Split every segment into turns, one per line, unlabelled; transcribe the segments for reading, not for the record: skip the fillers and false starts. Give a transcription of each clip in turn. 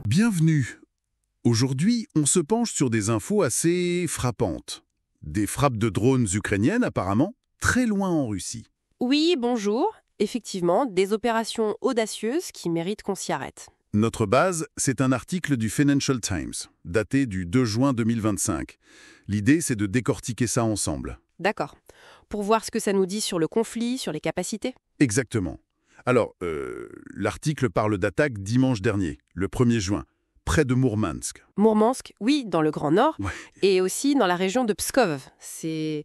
Bienvenue. Aujourd'hui, on se penche sur des infos assez frappantes. Des frappes de drones ukrainiennes, apparemment, très loin en Russie.
Oui, bonjour. Effectivement, des opérations audacieuses qui méritent qu'on s'y arrête.
Notre base, c'est un article du Financial Times, daté du 2 juin 2025. L'idée, c'est de décortiquer ça ensemble.
D'accord. Pour voir ce que ça nous dit sur le conflit, sur les capacités.
Exactement. Alors, l'article parle d'attaque dimanche dernier, le 1er juin, près de Mourmansk.
Mourmansk, oui, dans le Grand Nord,
Ouais.
et aussi dans la région de Pskov. C'est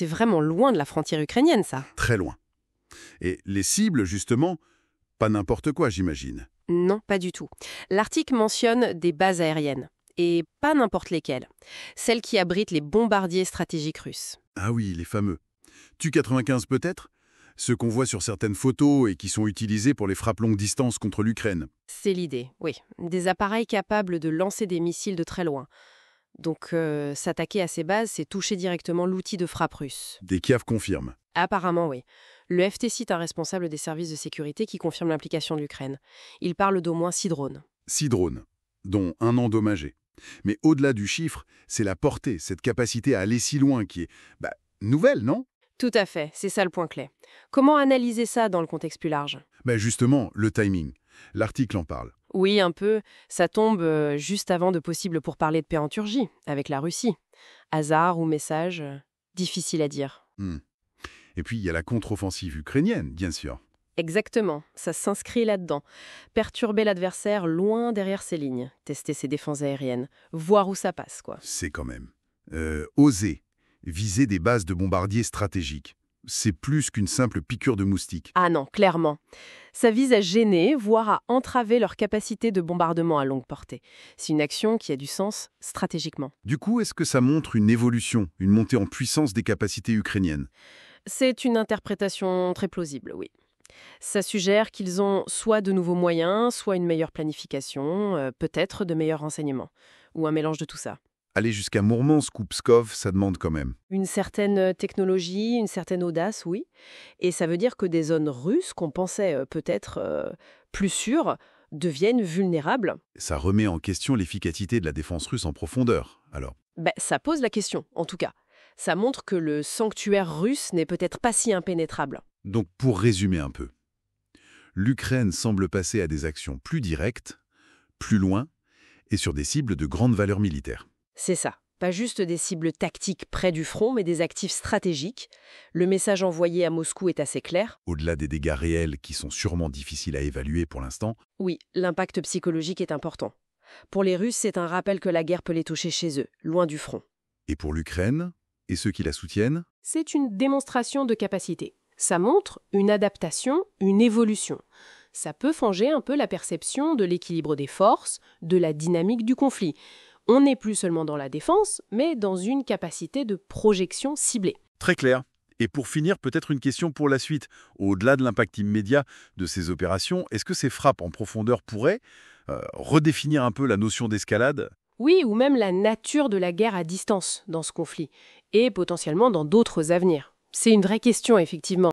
vraiment loin de la frontière ukrainienne, ça.
Très loin. Et les cibles, justement, pas n'importe quoi, j'imagine.
Non, pas du tout. L'article mentionne des bases aériennes, et pas n'importe lesquelles. Celles qui abritent les bombardiers stratégiques russes.
Ah oui, les fameux. Tu-95 peut-être? Ceux qu'on voit sur certaines photos et qui sont utilisés pour les frappes longue distance contre l'Ukraine.
C'est l'idée, oui. Des appareils capables de lancer des missiles de très loin. Donc, s'attaquer à ces bases, c'est toucher directement l'outil de frappe russe.
Des Kiev confirment.
Apparemment, oui. Le FT cite un responsable des services de sécurité qui confirme l'implication de l'Ukraine. Il parle d'au moins 6 drones.
6 drones, dont un endommagé. Mais au-delà du chiffre, c'est la portée, cette capacité à aller si loin qui est, nouvelle, non?
Tout à fait, c'est ça le point clé. Comment analyser ça dans le contexte plus large?
Justement, le timing. L'article en parle.
Oui, un peu. Ça tombe juste avant de possibles pourparlers de paix en Turquie, avec la Russie. Hasard ou message, difficile à dire.
Et puis, il y a la contre-offensive ukrainienne, bien sûr.
Exactement, ça s'inscrit là-dedans. Perturber l'adversaire loin derrière ses lignes, tester ses défenses aériennes, voir où ça passe, quoi.
C'est quand même. Oser. Viser des bases de bombardiers stratégiques. C'est plus qu'une simple piqûre de moustique.
Ah non, clairement. Ça vise à gêner, voire à entraver leur capacité de bombardement à longue portée. C'est une action qui a du sens stratégiquement.
Du coup, est-ce que ça montre une évolution, une montée en puissance des capacités ukrainiennes?
C'est une interprétation très plausible, oui. Ça suggère qu'ils ont soit de nouveaux moyens, soit une meilleure planification, peut-être de meilleurs renseignements, ou un mélange de tout ça.
Aller jusqu'à Mourmansk ou Pskov, ça demande quand même.
Une certaine technologie, une certaine audace, oui. Et ça veut dire que des zones russes qu'on pensait peut-être plus sûres deviennent vulnérables.
Ça remet en question l'efficacité de la défense russe en profondeur, alors.
Ça pose la question, en tout cas. Ça montre que le sanctuaire russe n'est peut-être pas si impénétrable.
Donc, pour résumer un peu, l'Ukraine semble passer à des actions plus directes, plus loin, et sur des cibles de grande valeur militaire.
C'est ça. Pas juste des cibles tactiques près du front, mais des actifs stratégiques. Le message envoyé à Moscou est assez clair.
Au-delà des dégâts réels qui sont sûrement difficiles à évaluer pour l'instant,
Oui, l'impact psychologique est important. Pour les Russes, c'est un rappel que la guerre peut les toucher chez eux, loin du front.
et pour l'Ukraine, et ceux qui la soutiennent,
C'est une démonstration de capacité. Ça montre une adaptation, une évolution. Ça peut changer un peu la perception de l'équilibre des forces, de la dynamique du conflit. On n'est plus seulement dans la défense, mais dans une capacité de projection ciblée.
très clair. Et pour finir, peut-être une question pour la suite. Au-delà de l'impact immédiat de ces opérations, est-ce que ces frappes en profondeur pourraient redéfinir un peu la notion d'escalade?
Oui, ou même la nature de la guerre à distance dans ce conflit, et potentiellement dans d'autres avenirs. C'est une vraie question, effectivement.